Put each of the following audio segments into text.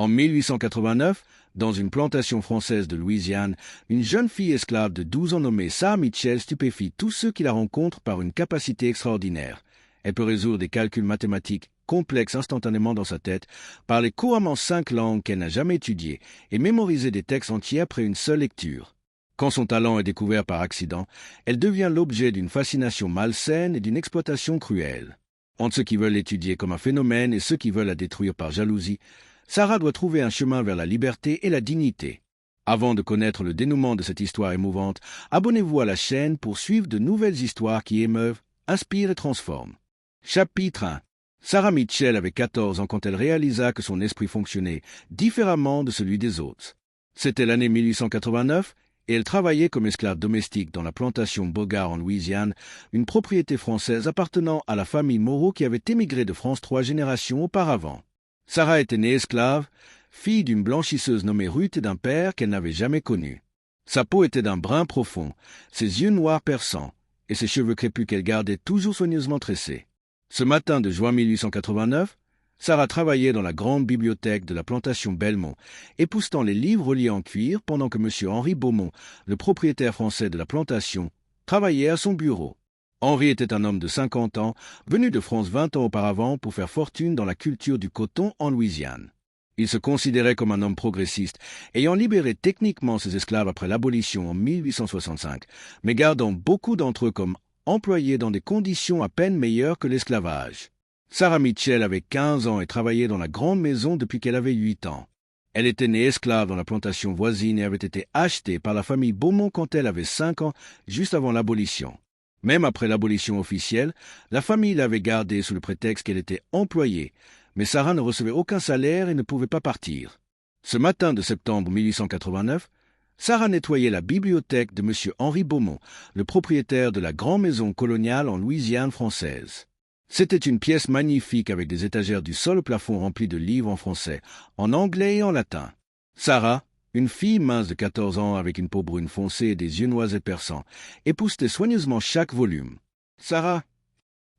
En 1889, dans une plantation française de Louisiane, une jeune fille esclave de 12 ans nommée Sarah Mitchell stupéfie tous ceux qui la rencontrent par une capacité extraordinaire. Elle peut résoudre des calculs mathématiques complexes instantanément dans sa tête, parler couramment 5 langues qu'elle n'a jamais étudiées et mémoriser des textes entiers après une seule lecture. Quand son talent est découvert par accident, elle devient l'objet d'une fascination malsaine et d'une exploitation cruelle. Entre ceux qui veulent l'étudier comme un phénomène et ceux qui veulent la détruire par jalousie, Sarah doit trouver un chemin vers la liberté et la dignité. Avant de connaître le dénouement de cette histoire émouvante, abonnez-vous à la chaîne pour suivre de nouvelles histoires qui émeuvent, inspirent et transforment. Chapitre 1. Sarah Mitchell avait 14 ans quand elle réalisa que son esprit fonctionnait différemment de celui des autres. C'était l'année 1889 et elle travaillait comme esclave domestique dans la plantation Bogart en Louisiane, une propriété française appartenant à la famille Moreau qui avait émigré de France 3 générations auparavant. Sarah était née esclave, fille d'une blanchisseuse nommée Ruth et d'un père qu'elle n'avait jamais connu. Sa peau était d'un brun profond, ses yeux noirs perçants, et ses cheveux crépus qu'elle gardait toujours soigneusement tressés. Ce matin de juin 1889, Sarah travaillait dans la grande bibliothèque de la plantation Belmont, époussetant les livres reliés en cuir pendant que M. Henri Beaumont, le propriétaire français de la plantation, travaillait à son bureau. Henri était un homme de 50 ans, venu de France 20 ans auparavant pour faire fortune dans la culture du coton en Louisiane. Il se considérait comme un homme progressiste, ayant libéré techniquement ses esclaves après l'abolition en 1865, mais gardant beaucoup d'entre eux comme employés dans des conditions à peine meilleures que l'esclavage. Sarah Mitchell avait 15 ans et travaillait dans la grande maison depuis qu'elle avait 8 ans. Elle était née esclave dans la plantation voisine et avait été achetée par la famille Beaumont quand elle avait 5 ans, juste avant l'abolition. Même après l'abolition officielle, la famille l'avait gardée sous le prétexte qu'elle était employée, mais Sarah ne recevait aucun salaire et ne pouvait pas partir. Ce matin de septembre 1889, Sarah nettoyait la bibliothèque de M. Henri Beaumont, le propriétaire de la grande maison coloniale en Louisiane française. C'était une pièce magnifique avec des étagères du sol au plafond remplies de livres en français, en anglais et en latin. Sarah, une fille mince de 14 ans avec une peau brune foncée et des yeux noirs et perçants, époussetait soigneusement chaque volume. « Sarah !»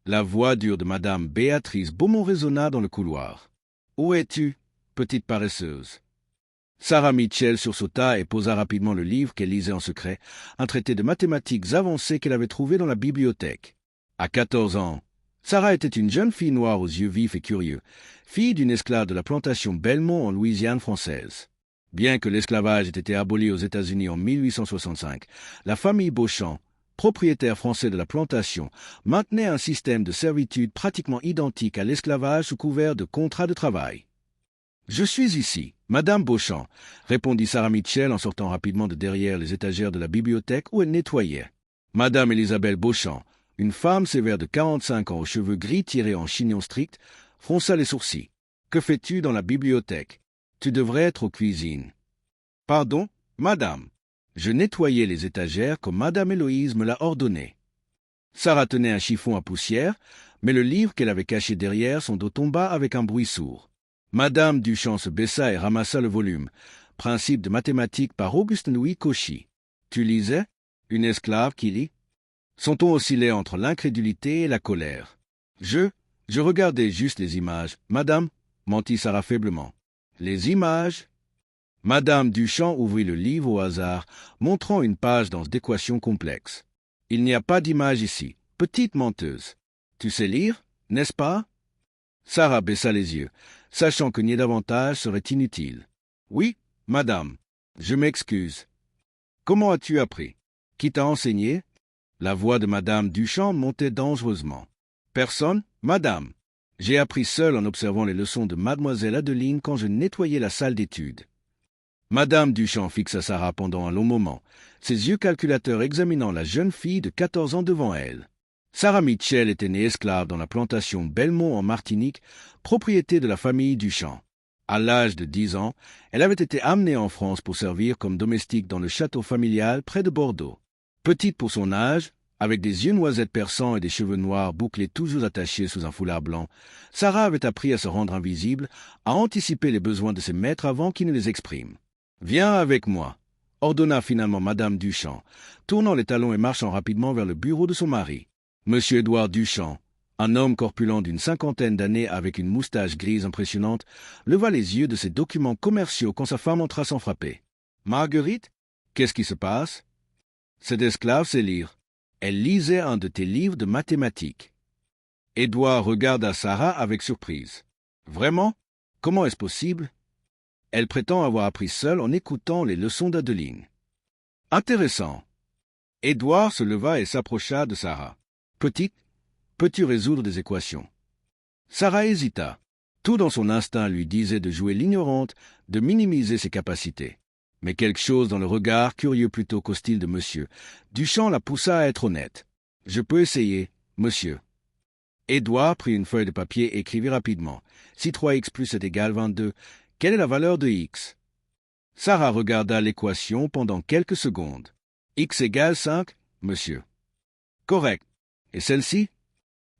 La voix dure de Madame Béatrice Beaumont résonna dans le couloir. « Où es-tu, petite paresseuse ?» Sarah Mitchell sursauta et posa rapidement le livre qu'elle lisait en secret, un traité de mathématiques avancé qu'elle avait trouvé dans la bibliothèque. À 14 ans, Sarah était une jeune fille noire aux yeux vifs et curieux, fille d'une esclave de la plantation Belmont en Louisiane française. Bien que l'esclavage ait été aboli aux États-Unis en 1865, la famille Beauchamp, propriétaire français de la plantation, maintenait un système de servitude pratiquement identique à l'esclavage sous couvert de contrat de travail. « Je suis ici, Madame Beauchamp », répondit Sarah Mitchell en sortant rapidement de derrière les étagères de la bibliothèque où elle nettoyait. Madame Elisabeth Beauchamp, une femme sévère de 45 ans aux cheveux gris tirés en chignon strict, fronça les sourcils. « Que fais-tu dans la bibliothèque ? Tu devrais être aux cuisines. »« Pardon, madame. Je nettoyais les étagères comme madame Héloïse me l'a ordonné. » Sarah tenait un chiffon à poussière, mais le livre qu'elle avait caché derrière son dos tomba avec un bruit sourd. Madame Duchamp se baissa et ramassa le volume. Principe de mathématiques par Auguste-Louis Cauchy. « Tu lisais ? Une esclave qui lit ?» Son ton oscillait entre l'incrédulité et la colère. « Je regardais juste les images, madame, » mentit Sarah faiblement. « Les images ?» Madame Duchamp ouvrit le livre au hasard, montrant une page d'équations complexes. « Il n'y a pas d'image ici, petite menteuse. Tu sais lire, n'est-ce pas ?» Sarah baissa les yeux, sachant que nier davantage serait inutile. « Oui, madame. Je m'excuse. »« Comment as-tu appris ? Qui t'a enseigné ?» La voix de Madame Duchamp montait dangereusement. « Personne, madame. J'ai appris seul en observant les leçons de Mademoiselle Adeline quand je nettoyais la salle d'études. » Madame Duchamp fixa Sarah pendant un long moment, ses yeux calculateurs examinant la jeune fille de 14 ans devant elle. Sarah Mitchell était née esclave dans la plantation Belmont en Martinique, propriété de la famille Duchamp. À l'âge de 10 ans, elle avait été amenée en France pour servir comme domestique dans le château familial près de Bordeaux. Petite pour son âge, avec des yeux noisettes perçants et des cheveux noirs bouclés toujours attachés sous un foulard blanc, Sarah avait appris à se rendre invisible, à anticiper les besoins de ses maîtres avant qu'ils ne les expriment. « Viens avec moi », ordonna finalement Madame Duchamp, tournant les talons et marchant rapidement vers le bureau de son mari. « Monsieur Édouard Duchamp, Un homme corpulent d'une cinquantaine d'années avec une moustache grise impressionnante leva les yeux de ses documents commerciaux quand sa femme entra sans frapper. « Marguerite, qu'est-ce qui se passe ?» Cette esclave sait lire. Elle lisait un de tes livres de mathématiques. Édouard regarda Sarah avec surprise. « Vraiment? Comment est-ce possible ?» Elle prétend avoir appris seule en écoutant les leçons d'Adeline. « Intéressant. » Édouard se leva et s'approcha de Sarah. « Petite, peux-tu résoudre des équations ?» Sarah hésita. Tout dans son instinct lui disait de jouer l'ignorante, de minimiser ses capacités. Mais quelque chose dans le regard, curieux plutôt qu'hostile de monsieur Duchamp la poussa à être honnête. « Je peux essayer, monsieur. » Édouard prit une feuille de papier et écrivit rapidement. « Si 3x plus est égal 22, quelle est la valeur de x ?» Sarah regarda l'équation pendant quelques secondes. « X égale 5, monsieur. »« Correct. Et celle-ci »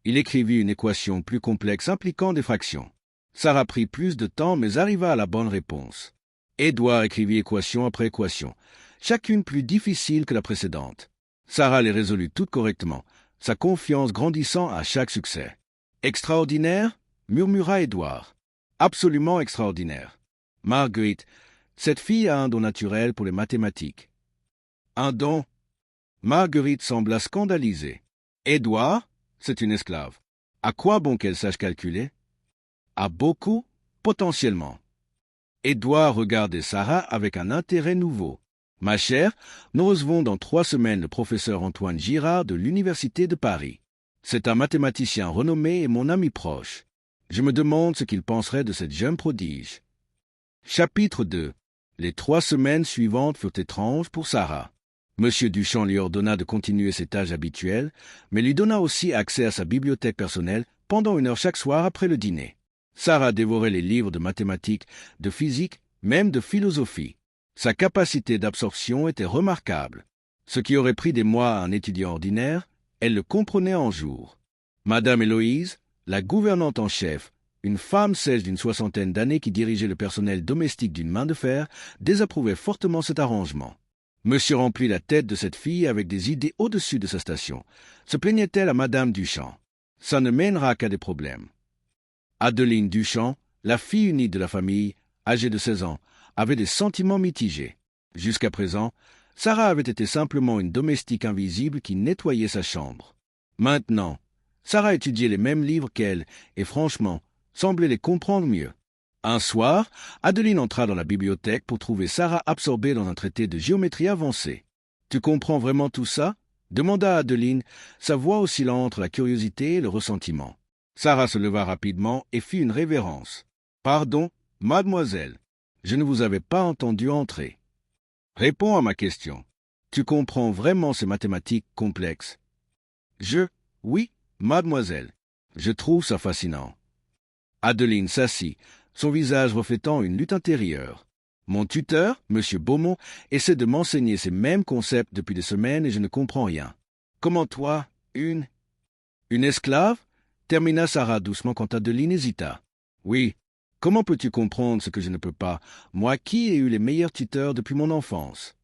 Il écrivit une équation plus complexe impliquant des fractions. Sarah prit plus de temps mais arriva à la bonne réponse. Édouard écrivit équation après équation, chacune plus difficile que la précédente. Sarah les résolut toutes correctement, sa confiance grandissant à chaque succès. « Extraordinaire » murmura Édouard. « Absolument extraordinaire. Marguerite, cette fille a un don naturel pour les mathématiques. »« Un don ?» Marguerite sembla scandalisée. « Édouard, c'est une esclave. À quoi bon qu'elle sache calculer ?»« À beaucoup, potentiellement. » Édouard regardait Sarah avec un intérêt nouveau. « Ma chère, nous recevons dans 3 semaines le professeur Antoine Girard de l'Université de Paris. C'est un mathématicien renommé et mon ami proche. Je me demande ce qu'il penserait de cette jeune prodige. » Chapitre 2. Les 3 semaines suivantes furent étranges pour Sarah. Monsieur Duchamp lui ordonna de continuer ses tâches habituelles, mais lui donna aussi accès à sa bibliothèque personnelle pendant 1 heure chaque soir après le dîner. Sarah dévorait les livres de mathématiques, de physique, même de philosophie. Sa capacité d'absorption était remarquable. Ce qui aurait pris des mois à un étudiant ordinaire, elle le comprenait en jours. Madame Héloïse, la gouvernante en chef, une femme sèche d'une 60aine d'années qui dirigeait le personnel domestique d'une main de fer, désapprouvait fortement cet arrangement. Monsieur remplit la tête de cette fille avec des idées au-dessus de sa station. Se plaignait-elle à Madame Duchamp. Ça ne mènera qu'à des problèmes. Adeline Duchamp, la fille unique de la famille, âgée de 16 ans, avait des sentiments mitigés. Jusqu'à présent, Sarah avait été simplement une domestique invisible qui nettoyait sa chambre. Maintenant, Sarah étudiait les mêmes livres qu'elle et franchement, semblait les comprendre mieux. Un soir, Adeline entra dans la bibliothèque pour trouver Sarah absorbée dans un traité de géométrie avancée. « Tu comprends vraiment tout ça ?» demanda Adeline, sa voix oscillant entre la curiosité et le ressentiment. Sarah se leva rapidement et fit une révérence. « Pardon, mademoiselle, je ne vous avais pas entendu entrer. Réponds à ma question. Tu comprends vraiment ces mathématiques complexes ?» Oui, mademoiselle. Je trouve ça fascinant. » Adeline s'assit, son visage reflétant une lutte intérieure. « Mon tuteur, M. Beaumont, essaie de m'enseigner ces mêmes concepts depuis des semaines et je ne comprends rien. Comment toi, une esclave ?» termina Sarah doucement quand Adeline hésita. « Oui, comment peux-tu comprendre ce que je ne peux pas, moi qui ai eu les meilleurs tuteurs depuis mon enfance ?»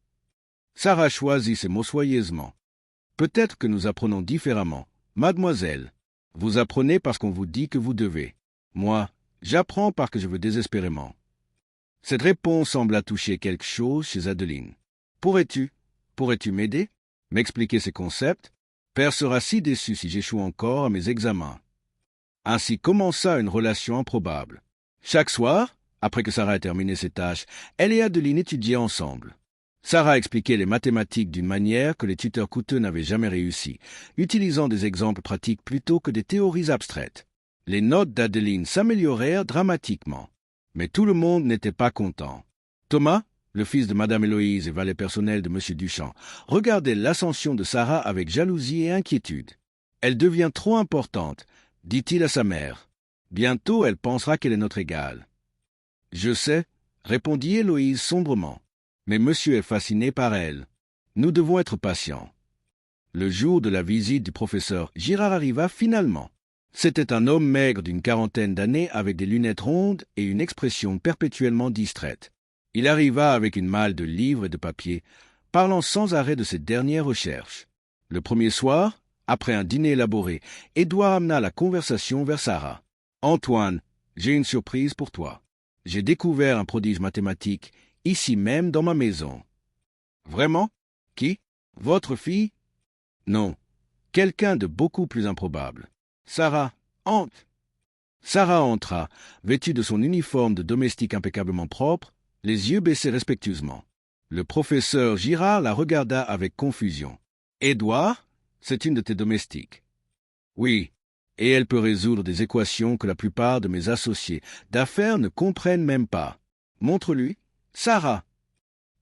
Sarah choisit ses mots soigneusement. « Peut-être que nous apprenons différemment. Mademoiselle, vous apprenez parce qu'on vous dit que vous devez. Moi, j'apprends parce que je veux désespérément. » Cette réponse sembla toucher quelque chose chez Adeline. « Pourrais-tu m'aider? M'expliquer ces concepts? Père sera si déçu si j'échoue encore à mes examens. » Ainsi commença une relation improbable. Chaque soir, après que Sarah ait terminé ses tâches, elle et Adeline étudiaient ensemble. Sarah expliquait les mathématiques d'une manière que les tuteurs coûteux n'avaient jamais réussi, utilisant des exemples pratiques plutôt que des théories abstraites. Les notes d'Adeline s'améliorèrent dramatiquement. Mais tout le monde n'était pas content. Thomas, le fils de Madame Héloïse et valet personnel de M. Duchamp, regardait l'ascension de Sarah avec jalousie et inquiétude. « Elle devient trop importante, » dit-il à sa mère. « Bientôt elle pensera qu'elle est notre égale. »« Je sais, » répondit Héloïse sombrement. « Mais monsieur est fasciné par elle. Nous devons être patients. » Le jour de la visite du professeur Girard arriva finalement. C'était un homme maigre d'une 40aine d'années avec des lunettes rondes et une expression perpétuellement distraite. Il arriva avec une malle de livres et de papiers, parlant sans arrêt de ses dernières recherches. Le premier soir, Après un dîner élaboré, Édouard amena la conversation vers Sarah. « Antoine, j'ai une surprise pour toi. J'ai découvert un prodige mathématique, ici même dans ma maison. »« Vraiment? Qui? Votre fille? » ?»« Non, quelqu'un de beaucoup plus improbable. Sarah, entre. » Sarah entra, vêtue de son uniforme de domestique impeccablement propre, les yeux baissés respectueusement. Le professeur Girard la regarda avec confusion. « Édouard, c'est une de tes domestiques. »« Oui, et elle peut résoudre des équations que la plupart de mes associés d'affaires ne comprennent même pas. Montre-lui. Sarah. »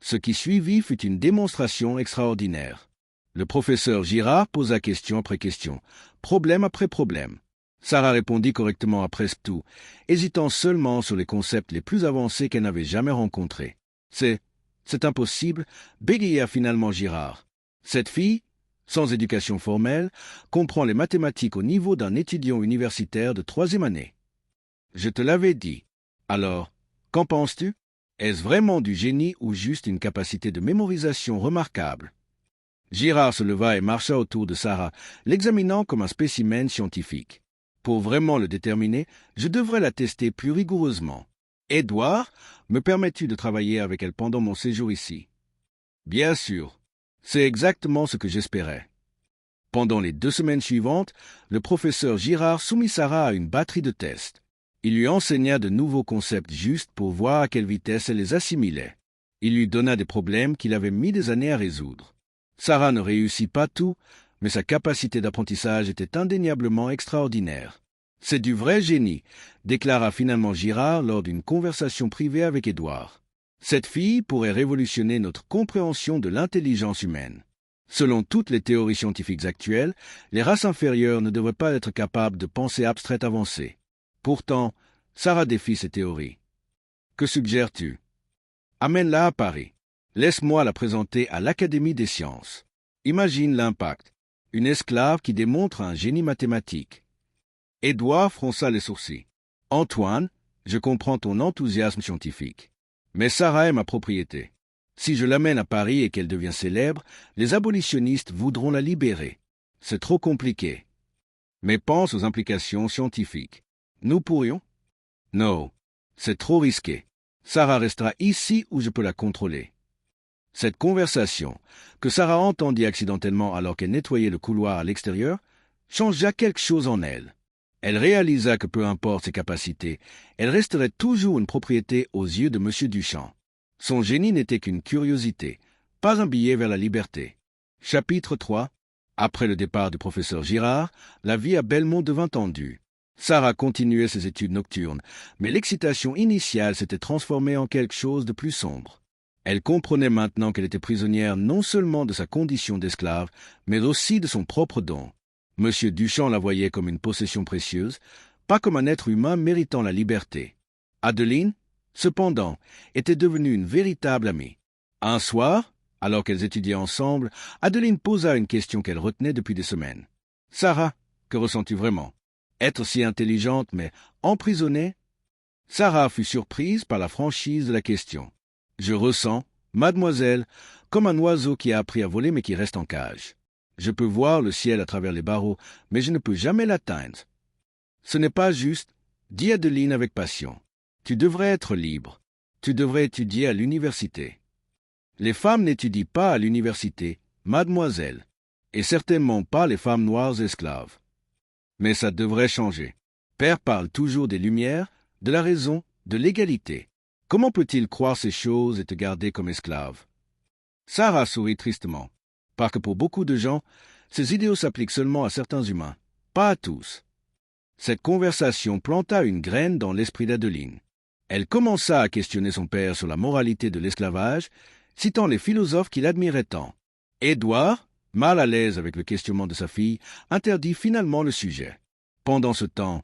Ce qui suivit fut une démonstration extraordinaire. Le professeur Girard posa question après question, problème après problème. Sarah répondit correctement à presque tout, hésitant seulement sur les concepts les plus avancés qu'elle n'avait jamais rencontrés. « C'est impossible », bégaya finalement Girard. « Cette fille, sans éducation formelle, comprend les mathématiques au niveau d'un étudiant universitaire de 3e année. »« Je te l'avais dit. Alors, qu'en penses-tu? Est-ce vraiment du génie ou juste une capacité de mémorisation remarquable ?» Girard se leva et marcha autour de Sarah, l'examinant comme un spécimen scientifique. Pour vraiment le déterminer, je devrais la tester plus rigoureusement. « Édouard, me permets-tu de travailler avec elle pendant mon séjour ici? » « Bien sûr. C'est exactement ce que j'espérais. » Pendant les 2 semaines suivantes, le professeur Girard soumit Sarah à une batterie de tests. Il lui enseigna de nouveaux concepts justes pour voir à quelle vitesse elle les assimilait. Il lui donna des problèmes qu'il avait mis des années à résoudre. Sarah ne réussit pas tout, mais sa capacité d'apprentissage était indéniablement extraordinaire. « C'est du vrai génie », déclara finalement Girard lors d'une conversation privée avec Édouard. « Cette fille pourrait révolutionner notre compréhension de l'intelligence humaine. Selon toutes les théories scientifiques actuelles, les races inférieures ne devraient pas être capables de pensée abstraite avancée. Pourtant, Sarah défie ces théories. Que suggères-tu? Amène-la à Paris. Laisse-moi la présenter à l'Académie des sciences. Imagine l'impact. Une esclave qui démontre un génie mathématique. » Édouard fronça les sourcils. « Antoine, je comprends ton enthousiasme scientifique. Mais Sarah est ma propriété. Si je l'amène à Paris et qu'elle devient célèbre, les abolitionnistes voudront la libérer. C'est trop compliqué. Mais pense aux implications scientifiques. Nous pourrions? Non, c'est trop risqué. Sarah restera ici où je peux la contrôler. » Cette conversation, que Sarah entendit accidentellement alors qu'elle nettoyait le couloir à l'extérieur, changea quelque chose en elle. Elle réalisa que peu importe ses capacités, elle resterait toujours une propriété aux yeux de M. Duchamp. Son génie n'était qu'une curiosité, pas un billet vers la liberté. Chapitre 3. Après le départ du professeur Girard, la vie à Belmont devint tendue. Sarah continuait ses études nocturnes, mais l'excitation initiale s'était transformée en quelque chose de plus sombre. Elle comprenait maintenant qu'elle était prisonnière non seulement de sa condition d'esclave, mais aussi de son propre don. M. Duchamp la voyait comme une possession précieuse, pas comme un être humain méritant la liberté. Adeline, cependant, était devenue une véritable amie. Un soir, alors qu'elles étudiaient ensemble, Adeline posa une question qu'elle retenait depuis des semaines. « Sarah, que ressens-tu vraiment? Être si intelligente, mais emprisonnée ?» Sarah fut surprise par la franchise de la question. « Je ressens, mademoiselle, comme un oiseau qui a appris à voler mais qui reste en cage. Je peux voir le ciel à travers les barreaux, mais je ne peux jamais l'atteindre. »« Ce n'est pas juste, » dit Adeline avec passion. « Tu devrais être libre. Tu devrais étudier à l'université. »« Les femmes n'étudient pas à l'université, mademoiselle, et certainement pas les femmes noires esclaves. Mais ça devrait changer. Père parle toujours des Lumières, de la raison, de l'égalité. Comment peut-il croire ces choses et te garder comme esclave? » Sarah sourit tristement, parce que pour beaucoup de gens, ces idéaux s'appliquent seulement à certains humains, pas à tous. Cette conversation planta une graine dans l'esprit d'Adeline. Elle commença à questionner son père sur la moralité de l'esclavage, citant les philosophes qu'il admirait tant. Édouard, mal à l'aise avec le questionnement de sa fille, interdit finalement le sujet. Pendant ce temps,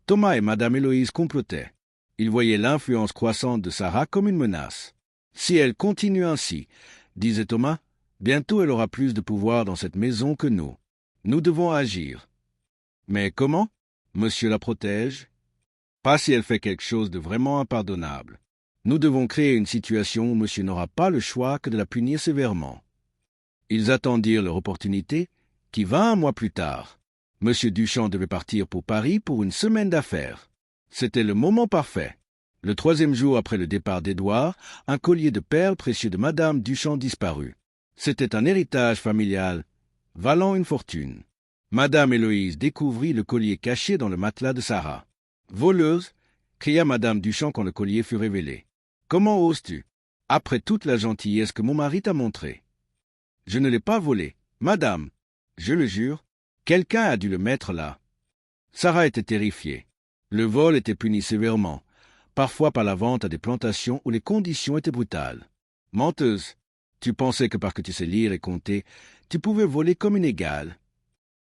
Thomas et Madame Héloïse complotaient. Ils voyaient l'influence croissante de Sarah comme une menace. « Si elle continue ainsi, » disait Thomas, « bientôt elle aura plus de pouvoir dans cette maison que nous. Nous devons agir. » « Mais comment? Monsieur la protège? Pas si elle fait quelque chose de vraiment impardonnable. Nous devons créer une situation où monsieur n'aura pas le choix que de la punir sévèrement. » Ils attendirent leur opportunité, qui vint un mois plus tard. Monsieur Duchamp devait partir pour Paris pour une semaine d'affaires. C'était le moment parfait. Le 3e jour après le départ d'Édouard, un collier de perles précieux de Madame Duchamp disparut. C'était un héritage familial, valant une fortune. Madame Héloïse découvrit le collier caché dans le matelas de Sarah. « Voleuse !» cria Madame Duchamp quand le collier fut révélé. « Comment oses-tu, après toute la gentillesse que mon mari t'a montrée? »« Je ne l'ai pas volé, madame. Je le jure, quelqu'un a dû le mettre là. » Sarah était terrifiée. Le vol était puni sévèrement, parfois par la vente à des plantations où les conditions étaient brutales. « Menteuse, tu pensais que parce que tu sais lire et compter, tu pouvais voler comme une égale. »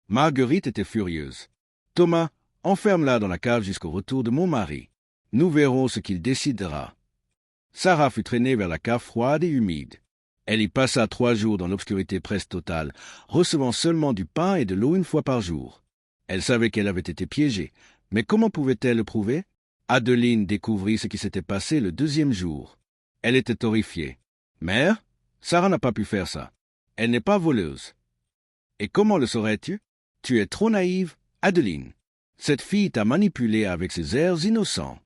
Marguerite était furieuse. « Thomas, enferme-la dans la cave jusqu'au retour de mon mari. Nous verrons ce qu'il décidera. » Sarah fut traînée vers la cave froide et humide. Elle y passa 3 jours dans l'obscurité presque totale, recevant seulement du pain et de l'eau une fois par jour. Elle savait qu'elle avait été piégée, mais comment pouvait-elle le prouver? Adeline découvrit ce qui s'était passé le 2e jour. Elle était horrifiée. « Mère, Sarah n'a pas pu faire ça. Elle n'est pas voleuse. »« Et comment le saurais-tu? Tu es trop naïve, Adeline. Cette fille t'a manipulée avec ses airs innocents. »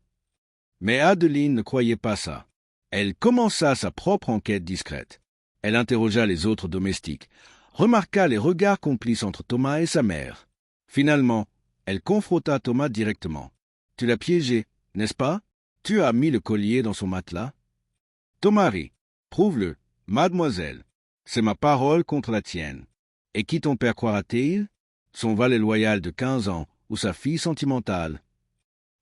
Mais Adeline ne croyait pas ça. Elle commença sa propre enquête discrète. Elle interrogea les autres domestiques, remarqua les regards complices entre Thomas et sa mère. Finalement, elle confronta Thomas directement. « Tu l'as piégé, n'est-ce pas? Tu as mis le collier dans son matelas? » Thomas rit. « Prouve-le, mademoiselle. C'est ma parole contre la tienne. Et qui ton père croira-t-il? Son valet loyal de 15 ans ou sa fille sentimentale? »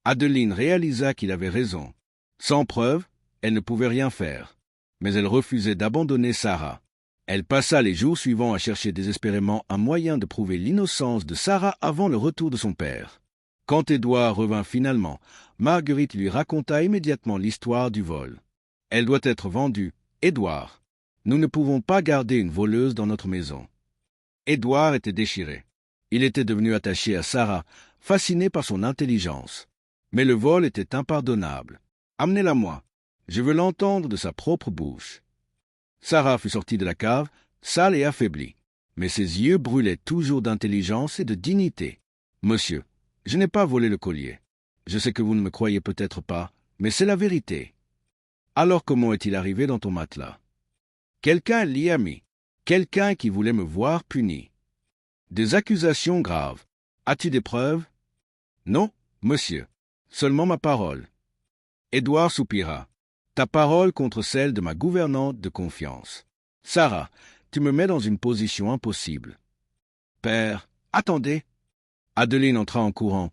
Adeline réalisa qu'il avait raison. Sans preuve, elle ne pouvait rien faire. Mais elle refusait d'abandonner Sarah. Elle passa les jours suivants à chercher désespérément un moyen de prouver l'innocence de Sarah avant le retour de son père. Quand Édouard revint finalement, Marguerite lui raconta immédiatement l'histoire du vol. « Elle doit être vendue, Édouard. Nous ne pouvons pas garder une voleuse dans notre maison. » Édouard était déchiré. Il était devenu attaché à Sarah, fasciné par son intelligence. Mais le vol était impardonnable. « Amenez-la-moi. Je veux l'entendre de sa propre bouche. » Sarah fut sortie de la cave, sale et affaiblie, mais ses yeux brûlaient toujours d'intelligence et de dignité. « Monsieur, je n'ai pas volé le collier. Je sais que vous ne me croyez peut-être pas, mais c'est la vérité. » « Alors comment est-il arrivé dans ton matelas? »« Quelqu'un l'y a mis. Quelqu'un qui voulait me voir puni. »« Des accusations graves. As-tu des preuves? »« Non, monsieur. Seulement ma parole. » Édouard soupira. « Ta parole contre celle de ma gouvernante de confiance. Sarah, tu me mets dans une position impossible. »« Père, attendez. » Adeline entra en courant,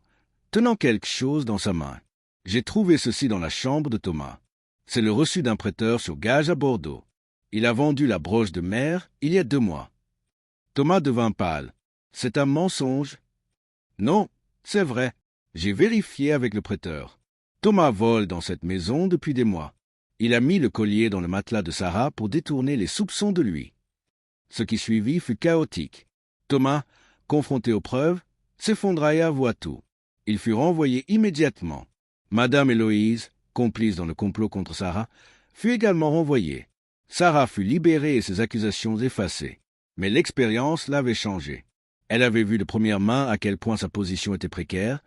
tenant quelque chose dans sa main. « J'ai trouvé ceci dans la chambre de Thomas. C'est le reçu d'un prêteur sur gage à Bordeaux. Il a vendu la broche de mer il y a 2 mois. » Thomas devint pâle. « C'est un mensonge. »« Non, c'est vrai. J'ai vérifié avec le prêteur. Thomas vole dans cette maison depuis des mois. Il a mis le collier dans le matelas de Sarah pour détourner les soupçons de lui. » Ce qui suivit fut chaotique. Thomas, confronté aux preuves, s'effondra et avoua tout. Il fut renvoyé immédiatement. Madame Héloïse, complice dans le complot contre Sarah, fut également renvoyée. Sarah fut libérée et ses accusations effacées. Mais l'expérience l'avait changée. Elle avait vu de première main à quel point sa position était précaire,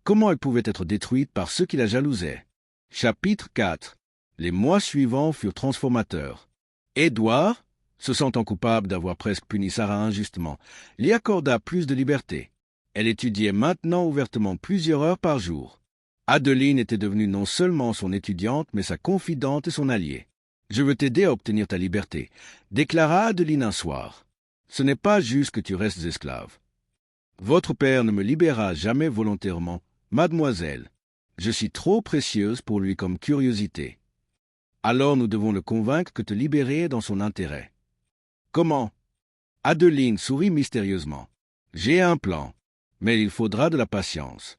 comment elle pouvait être détruite par ceux qui la jalousaient. Chapitre 4. Les mois suivants furent transformateurs. Édouard, se sentant coupable d'avoir presque puni Sarah injustement, lui accorda plus de liberté. Elle étudiait maintenant ouvertement plusieurs heures par jour. Adeline était devenue non seulement son étudiante, mais sa confidente et son alliée. « Je veux t'aider à obtenir ta liberté », déclara Adeline un soir. « Ce n'est pas juste que tu restes esclave. Votre père ne me libéra jamais volontairement, mademoiselle. Je suis trop précieuse pour lui comme curiosité. Alors nous devons le convaincre que te libérer est dans son intérêt. » « Comment ?» Adeline sourit mystérieusement. « J'ai un plan, mais il faudra de la patience. »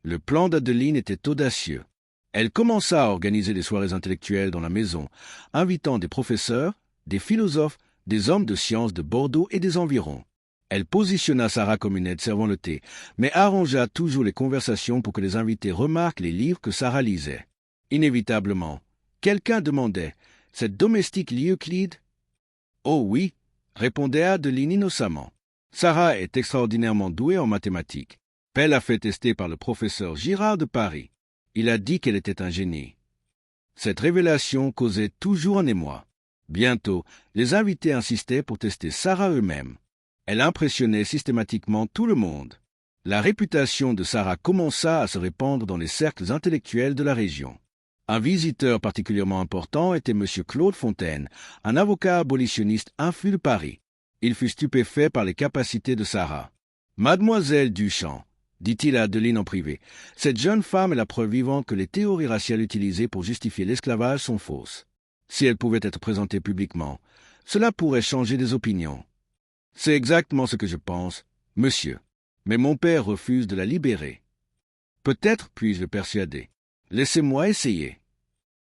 Le plan d'Adeline était audacieux. Elle commença à organiser des soirées intellectuelles dans la maison, invitant des professeurs, des philosophes, des hommes de science de Bordeaux et des environs. Elle positionna Sarah comme une aide servant le thé, mais arrangea toujours les conversations pour que les invités remarquent les livres que Sarah lisait. Inévitablement, quelqu'un demandait « Cette domestique lit Euclide ?» « Oh oui », répondait Adeline innocemment. Sarah est extraordinairement douée en mathématiques. Pell l'a fait tester par le professeur Girard de Paris. Il a dit qu'elle était un génie. Cette révélation causait toujours un émoi. Bientôt, les invités insistaient pour tester Sarah eux-mêmes. Elle impressionnait systématiquement tout le monde. La réputation de Sarah commença à se répandre dans les cercles intellectuels de la région. Un visiteur particulièrement important était M. Claude Fontaine, un avocat abolitionniste influent de Paris. Il fut stupéfait par les capacités de Sarah. « Mademoiselle Duchamp, dit-il à Adeline en privé, cette jeune femme est la preuve vivante que les théories raciales utilisées pour justifier l'esclavage sont fausses. Si elle pouvait être présentée publiquement, cela pourrait changer des opinions. C'est exactement ce que je pense, monsieur. Mais mon père refuse de la libérer. Peut-être puis-je le persuader. Laissez-moi essayer. »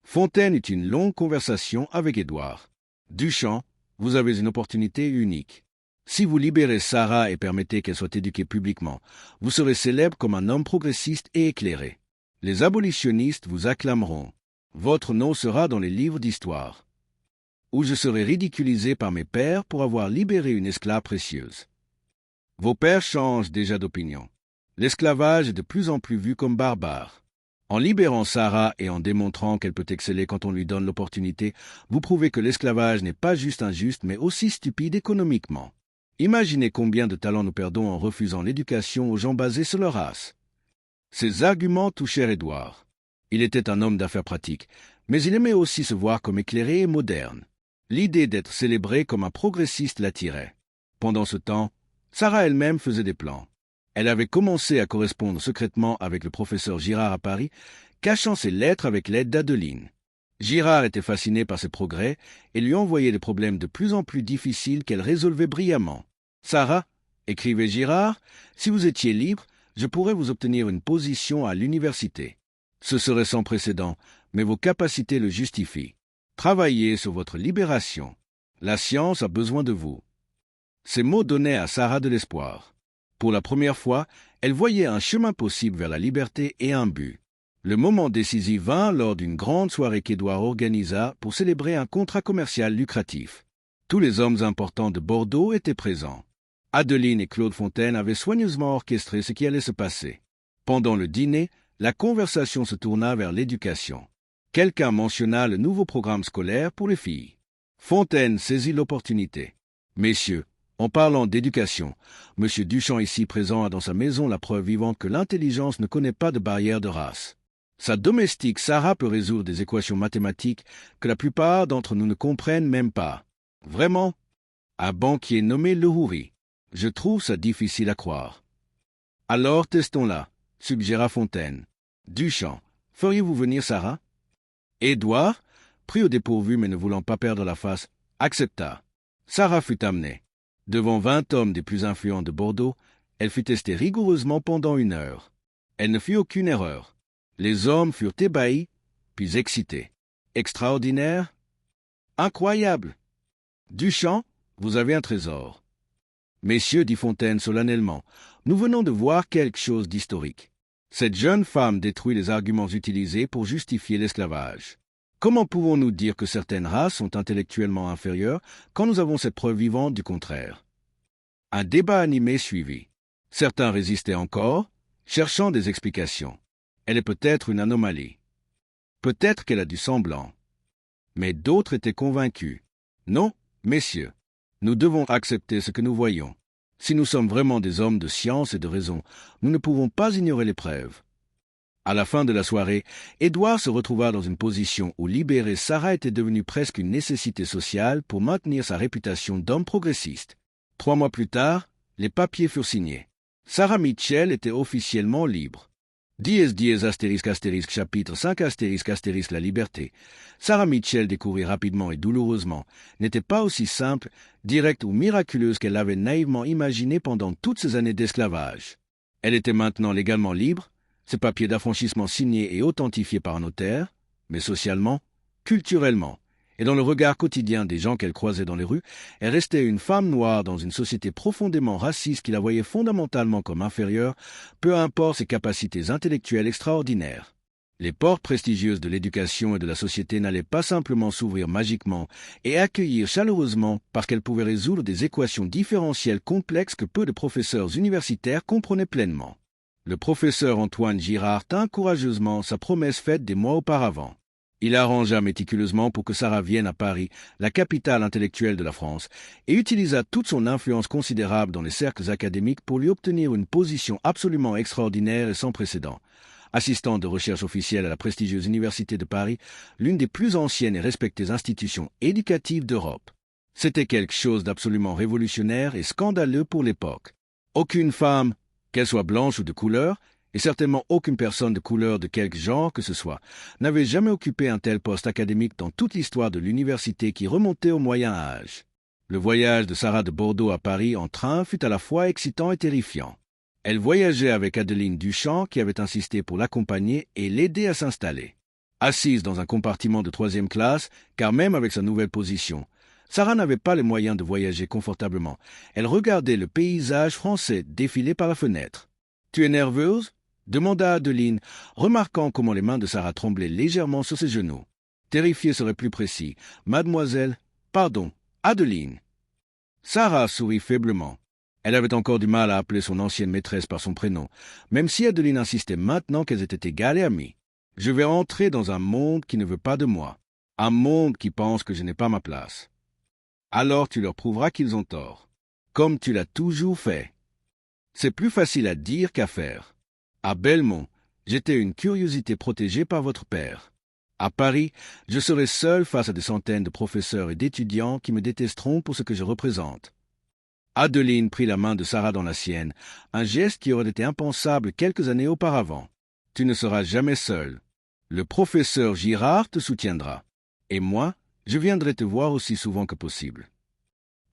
Fontaine eut une longue conversation avec Édouard. « Duchamp, vous avez une opportunité unique. Si vous libérez Sarah et permettez qu'elle soit éduquée publiquement, vous serez célèbre comme un homme progressiste et éclairé. Les abolitionnistes vous acclameront. Votre nom sera dans les livres d'histoire. Ou je serai ridiculisé par mes pairs pour avoir libéré une esclave précieuse. Vos pères changent déjà d'opinion. L'esclavage est de plus en plus vu comme barbare. En libérant Sarah et en démontrant qu'elle peut exceller quand on lui donne l'opportunité, vous prouvez que l'esclavage n'est pas juste injuste, mais aussi stupide économiquement. Imaginez combien de talents nous perdons en refusant l'éducation aux gens basés sur leur race. » Ces arguments touchèrent Édouard. Il était un homme d'affaires pratique, mais il aimait aussi se voir comme éclairé et moderne. L'idée d'être célébré comme un progressiste l'attirait. Pendant ce temps, Sarah elle-même faisait des plans. Elle avait commencé à correspondre secrètement avec le professeur Girard à Paris, cachant ses lettres avec l'aide d'Adeline. Girard était fasciné par ses progrès et lui envoyait des problèmes de plus en plus difficiles qu'elle résolvait brillamment. « Sarah, » écrivait Girard, « si vous étiez libre, je pourrais vous obtenir une position à l'université. Ce serait sans précédent, mais vos capacités le justifient. Travaillez sur votre libération. La science a besoin de vous. » Ces mots donnaient à Sarah de l'espoir. Pour la première fois, elle voyait un chemin possible vers la liberté et un but. Le moment décisif vint lors d'une grande soirée qu'Édouard organisa pour célébrer un contrat commercial lucratif. Tous les hommes importants de Bordeaux étaient présents. Adeline et Claude Fontaine avaient soigneusement orchestré ce qui allait se passer. Pendant le dîner, la conversation se tourna vers l'éducation. Quelqu'un mentionna le nouveau programme scolaire pour les filles. Fontaine saisit l'opportunité. « Messieurs, en parlant d'éducation, M. Duchamp ici présent a dans sa maison la preuve vivante que l'intelligence ne connaît pas de barrière de race. Sa domestique Sarah peut résoudre des équations mathématiques que la plupart d'entre nous ne comprennent même pas. Vraiment, un banquier nommé Lehoury. Je trouve ça difficile à croire. » « Alors testons-la, » suggéra Fontaine. « Duchamp, feriez-vous venir Sarah ?» Édouard, pris au dépourvu mais ne voulant pas perdre la face, accepta. Sarah fut amenée. Devant 20 hommes des plus influents de Bordeaux, elle fut testée rigoureusement pendant 1 heure. Elle ne fit aucune erreur. Les hommes furent ébahis, puis excités. Extraordinaire? Incroyable! Duchamp, vous avez un trésor. Messieurs, dit Fontaine solennellement, nous venons de voir quelque chose d'historique. Cette jeune femme détruit les arguments utilisés pour justifier l'esclavage. Comment pouvons-nous dire que certaines races sont intellectuellement inférieures quand nous avons cette preuve vivante du contraire? Un débat animé suivit. Certains résistaient encore, cherchant des explications. Elle est peut-être une anomalie. Peut-être qu'elle a du sang blanc. Mais d'autres étaient convaincus. Non, messieurs, nous devons accepter ce que nous voyons. Si nous sommes vraiment des hommes de science et de raison, nous ne pouvons pas ignorer les preuves. À la fin de la soirée, Édouard se retrouva dans une position où libérer Sarah était devenu presque une nécessité sociale pour maintenir sa réputation d'homme progressiste. 3 mois plus tard, les papiers furent signés. Sarah Mitchell était officiellement libre. *** chapitre 5 ** la liberté. Sarah Mitchell découvrit rapidement et douloureusement n'était pas aussi simple, directe ou miraculeuse qu'elle l'avait naïvement imaginé pendant toutes ces années d'esclavage. Elle était maintenant légalement libre, ses papiers d'affranchissement signés et authentifiés par un notaire, mais socialement, culturellement, et dans le regard quotidien des gens qu'elle croisait dans les rues, elle restait une femme noire dans une société profondément raciste qui la voyait fondamentalement comme inférieure, peu importe ses capacités intellectuelles extraordinaires. Les portes prestigieuses de l'éducation et de la société n'allaient pas simplement s'ouvrir magiquement et accueillir chaleureusement parce qu'elles pouvaient résoudre des équations différentielles complexes que peu de professeurs universitaires comprenaient pleinement. Le professeur Antoine Girard tint courageusement sa promesse faite des mois auparavant. Il arrangea méticuleusement pour que Sarah vienne à Paris, la capitale intellectuelle de la France, et utilisa toute son influence considérable dans les cercles académiques pour lui obtenir une position absolument extraordinaire et sans précédent. Assistant de recherche officielle à la prestigieuse Université de Paris, l'une des plus anciennes et respectées institutions éducatives d'Europe. C'était quelque chose d'absolument révolutionnaire et scandaleux pour l'époque. Aucune femme, qu'elle soit blanche ou de couleur, et certainement aucune personne de couleur de quelque genre que ce soit, n'avait jamais occupé un tel poste académique dans toute l'histoire de l'université qui remontait au Moyen Âge. Le voyage de Sarah de Bordeaux à Paris en train fut à la fois excitant et terrifiant. Elle voyageait avec Adeline Duchamp qui avait insisté pour l'accompagner et l'aider à s'installer. Assise dans un compartiment de 3e classe, car même avec sa nouvelle position, Sarah n'avait pas les moyens de voyager confortablement. Elle regardait le paysage français défiler par la fenêtre. « Tu es nerveuse ?» demanda Adeline, remarquant comment les mains de Sarah tremblaient légèrement sur ses genoux. Terrifiée serait plus précis. « Mademoiselle, pardon, Adeline. » Sarah sourit faiblement. Elle avait encore du mal à appeler son ancienne maîtresse par son prénom, même si Adeline insistait maintenant qu'elles étaient égales et amies. « Je vais entrer dans un monde qui ne veut pas de moi, un monde qui pense que je n'ai pas ma place. Alors tu leur prouveras qu'ils ont tort, comme tu l'as toujours fait. C'est plus facile à dire qu'à faire. À Belmont, j'étais une curiosité protégée par votre père. À Paris, je serai seul face à des centaines de professeurs et d'étudiants qui me détesteront pour ce que je représente. » Adeline prit la main de Sarah dans la sienne, un geste qui aurait été impensable quelques années auparavant. « Tu ne seras jamais seul. Le professeur Girard te soutiendra. Et moi, je viendrai te voir aussi souvent que possible. »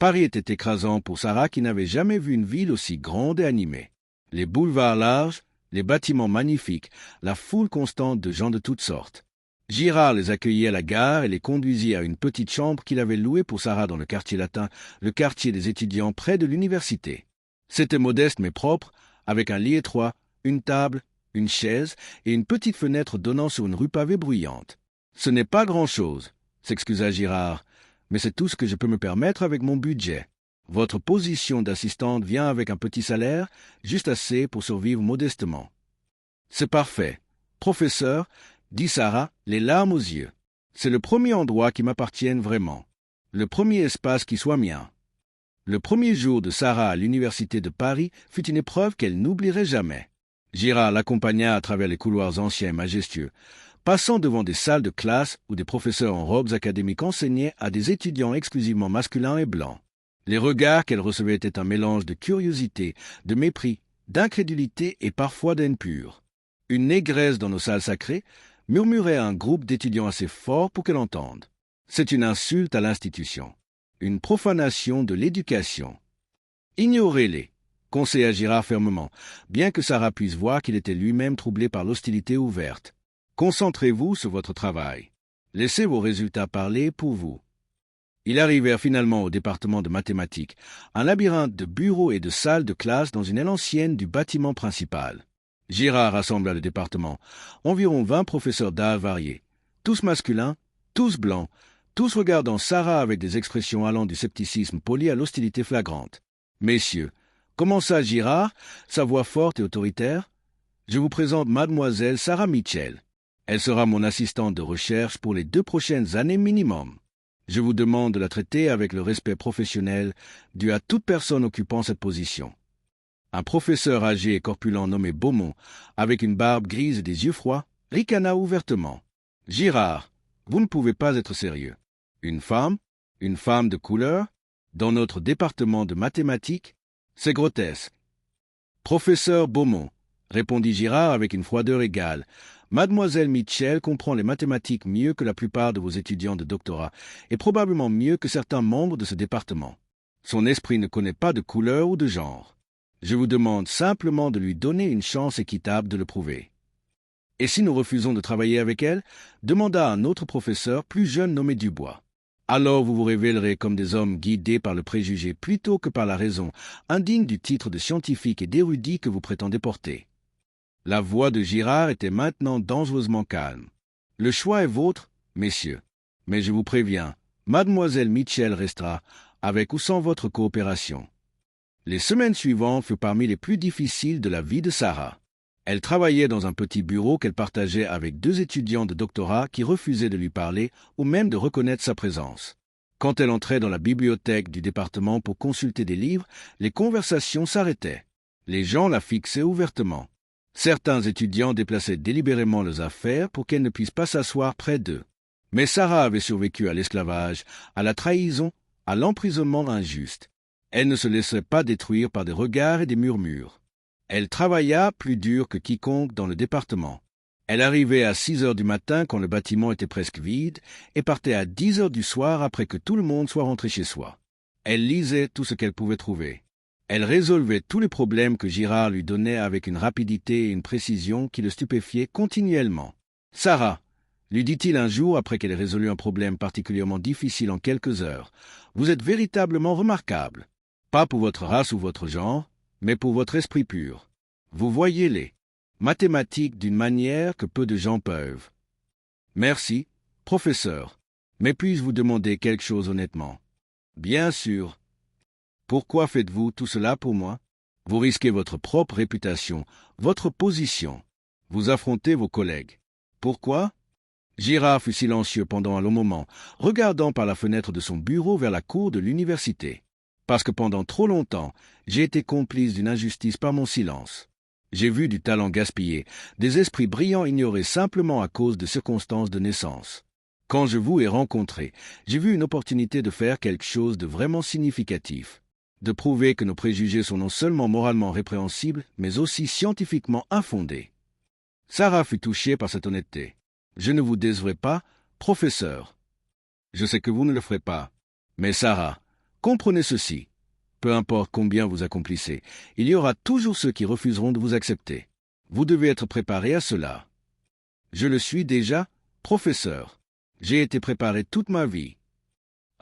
Paris était écrasant pour Sarah qui n'avait jamais vu une ville aussi grande et animée. Les boulevards larges, les bâtiments magnifiques, la foule constante de gens de toutes sortes. Girard les accueillit à la gare et les conduisit à une petite chambre qu'il avait louée pour Sarah dans le quartier latin, le quartier des étudiants près de l'université. C'était modeste mais propre, avec un lit étroit, une table, une chaise et une petite fenêtre donnant sur une rue pavée bruyante. « Ce n'est pas grand-chose, » s'excusa Girard, « mais c'est tout ce que je peux me permettre avec mon budget. Votre position d'assistante vient avec un petit salaire, juste assez pour survivre modestement. »« C'est parfait. Professeur, » dit Sarah, les larmes aux yeux. « C'est le premier endroit qui m'appartienne vraiment. Le premier espace qui soit mien. » Le premier jour de Sarah à l'université de Paris fut une épreuve qu'elle n'oublierait jamais. Girard l'accompagna à travers les couloirs anciens et majestueux, passant devant des salles de classe où des professeurs en robes académiques enseignaient à des étudiants exclusivement masculins et blancs. Les regards qu'elle recevait étaient un mélange de curiosité, de mépris, d'incrédulité et parfois d'haine pure. Une négresse dans nos salles sacrées murmurait à un groupe d'étudiants assez fort pour qu'elle entende. C'est une insulte à l'institution, une profanation de l'éducation. Ignorez-les, conseilla Girard fermement, bien que Sarah puisse voir qu'il était lui-même troublé par l'hostilité ouverte. Concentrez-vous sur votre travail. Laissez vos résultats parler pour vous. Ils arrivèrent finalement au département de mathématiques, un labyrinthe de bureaux et de salles de classe dans une aile ancienne du bâtiment principal. Girard rassembla le département, environ 20 professeurs d'art variés, tous masculins, tous blancs, tous regardant Sarah avec des expressions allant du scepticisme poli à l'hostilité flagrante. « Messieurs, » commença Girard, sa voix forte et autoritaire, « je vous présente mademoiselle Sarah Mitchell. Elle sera mon assistante de recherche pour les 2 prochaines années minimum. Je vous demande de la traiter avec le respect professionnel dû à toute personne occupant cette position. » Un professeur âgé et corpulent nommé Beaumont, avec une barbe grise et des yeux froids, ricana ouvertement. « Girard, vous ne pouvez pas être sérieux. Une femme de couleur, dans notre département de mathématiques, c'est grotesque. »« Professeur Beaumont, » répondit Girard avec une froideur égale, « Mademoiselle Mitchell comprend les mathématiques mieux que la plupart de vos étudiants de doctorat, et probablement mieux que certains membres de ce département. Son esprit ne connaît pas de couleur ou de genre. Je vous demande simplement de lui donner une chance équitable de le prouver. »« Et si nous refusons de travailler avec elle ?» demanda un autre professeur plus jeune nommé Dubois. « Alors vous vous révélerez comme des hommes guidés par le préjugé plutôt que par la raison, indignes du titre de scientifique et d'érudit que vous prétendez porter. » La voix de Girard était maintenant dangereusement calme. « Le choix est vôtre, messieurs. Mais je vous préviens, mademoiselle Mitchell restera, avec ou sans votre coopération. » Les semaines suivantes furent parmi les plus difficiles de la vie de Sarah. Elle travaillait dans un petit bureau qu'elle partageait avec 2 étudiants de doctorat qui refusaient de lui parler ou même de reconnaître sa présence. Quand elle entrait dans la bibliothèque du département pour consulter des livres, les conversations s'arrêtaient. Les gens la fixaient ouvertement. Certains étudiants déplaçaient délibérément leurs affaires pour qu'elle ne puisse pas s'asseoir près d'eux. Mais Sarah avait survécu à l'esclavage, à la trahison, à l'emprisonnement injuste. Elle ne se laissait pas détruire par des regards et des murmures. Elle travailla plus dur que quiconque dans le département. Elle arrivait à 6 heures du matin quand le bâtiment était presque vide et partait à 10 heures du soir après que tout le monde soit rentré chez soi. Elle lisait tout ce qu'elle pouvait trouver. Elle résolvait tous les problèmes que Girard lui donnait avec une rapidité et une précision qui le stupéfiaient continuellement. « Sarah, lui dit-il un jour après qu'elle ait résolu un problème particulièrement difficile en quelques heures, vous êtes véritablement remarquable. Pas pour votre race ou votre genre, mais pour votre esprit pur. Vous voyez les mathématiques d'une manière que peu de gens peuvent. » « Merci, professeur. Mais puis-je vous demander quelque chose honnêtement? »« Bien sûr. Pourquoi faites-vous tout cela pour moi? Vous risquez votre propre réputation, votre position. Vous affrontez vos collègues. Pourquoi? » Girard fut silencieux pendant un long moment, regardant par la fenêtre de son bureau vers la cour de l'université. « Parce que pendant trop longtemps, j'ai été complice d'une injustice par mon silence. J'ai vu du talent gaspillé, des esprits brillants ignorés simplement à cause de circonstances de naissance. Quand je vous ai rencontré, j'ai vu une opportunité de faire quelque chose de vraiment significatif, de prouver que nos préjugés sont non seulement moralement répréhensibles, mais aussi scientifiquement infondés. » Sarah fut touchée par cette honnêteté. « Je ne vous décevrai pas, professeur. Je sais que vous ne le ferez pas. Mais Sarah, comprenez ceci. Peu importe combien vous accomplissez, il y aura toujours ceux qui refuseront de vous accepter. Vous devez être préparé à cela. Je le suis déjà, professeur. J'ai été préparé toute ma vie. »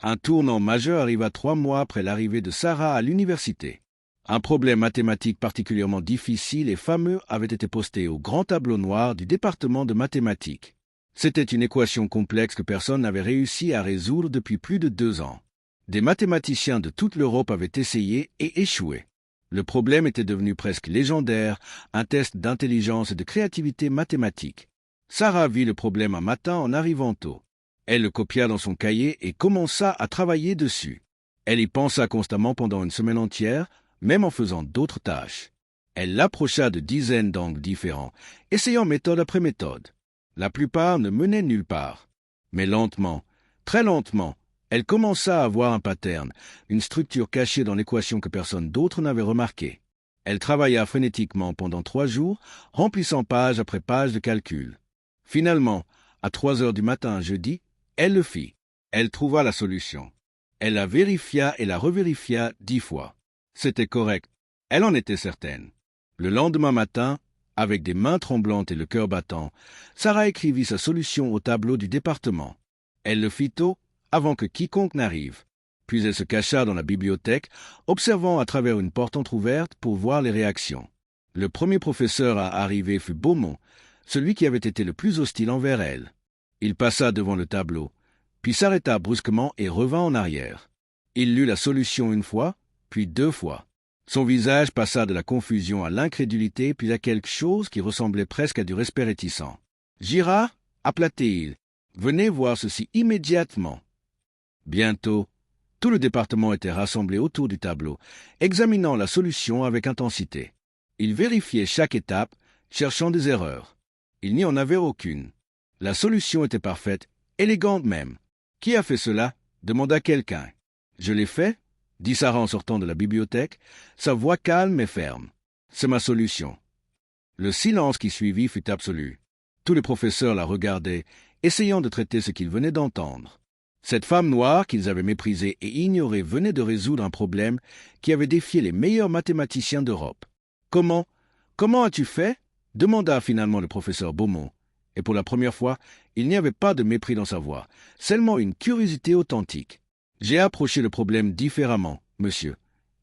Un tournant majeur arriva 3 mois après l'arrivée de Sarah à l'université. Un problème mathématique particulièrement difficile et fameux avait été posté au grand tableau noir du département de mathématiques. C'était une équation complexe que personne n'avait réussi à résoudre depuis plus de 2 ans. Des mathématiciens de toute l'Europe avaient essayé et échoué. Le problème était devenu presque légendaire, un test d'intelligence et de créativité mathématique. Sarah vit le problème un matin en arrivant tôt. Elle le copia dans son cahier et commença à travailler dessus. Elle y pensa constamment pendant une semaine entière, même en faisant d'autres tâches. Elle l'approcha de dizaines d'angles différents, essayant méthode après méthode. La plupart ne menaient nulle part. Mais lentement, très lentement, elle commença à voir un pattern, une structure cachée dans l'équation que personne d'autre n'avait remarquée. Elle travailla frénétiquement pendant 3 jours, remplissant page après page de calculs. Finalement, à 3 heures du matin un jeudi, elle le fit. Elle trouva la solution. Elle la vérifia et la revérifia 10 fois. C'était correct. Elle en était certaine. Le lendemain matin, avec des mains tremblantes et le cœur battant, Sarah écrivit sa solution au tableau du département. Elle le fit tôt, avant que quiconque n'arrive. Puis elle se cacha dans la bibliothèque, observant à travers une porte entr'ouverte pour voir les réactions. Le premier professeur à arriver fut Beaumont, celui qui avait été le plus hostile envers elle. Il passa devant le tableau, puis s'arrêta brusquement et revint en arrière. Il lut la solution 1 fois, puis 2 fois. Son visage passa de la confusion à l'incrédulité, puis à quelque chose qui ressemblait presque à du respect réticent. « Girard » appela-t-il. « Venez voir ceci immédiatement. » Bientôt, tout le département était rassemblé autour du tableau, examinant la solution avec intensité. Il vérifiait chaque étape, cherchant des erreurs. Il n'y en avait aucune. La solution était parfaite, élégante même. « Qui a fait cela ?» demanda quelqu'un. « Je l'ai fait ?» dit Sarah en sortant de la bibliothèque, sa voix calme et ferme. « C'est ma solution. » Le silence qui suivit fut absolu. Tous les professeurs la regardaient, essayant de traiter ce qu'ils venaient d'entendre. Cette femme noire qu'ils avaient méprisée et ignorée venait de résoudre un problème qui avait défié les meilleurs mathématiciens d'Europe. « Comment as-tu fait ?» demanda finalement le professeur Beaumont. Et pour la première fois, il n'y avait pas de mépris dans sa voix, seulement une curiosité authentique. « J'ai approché le problème différemment, monsieur, »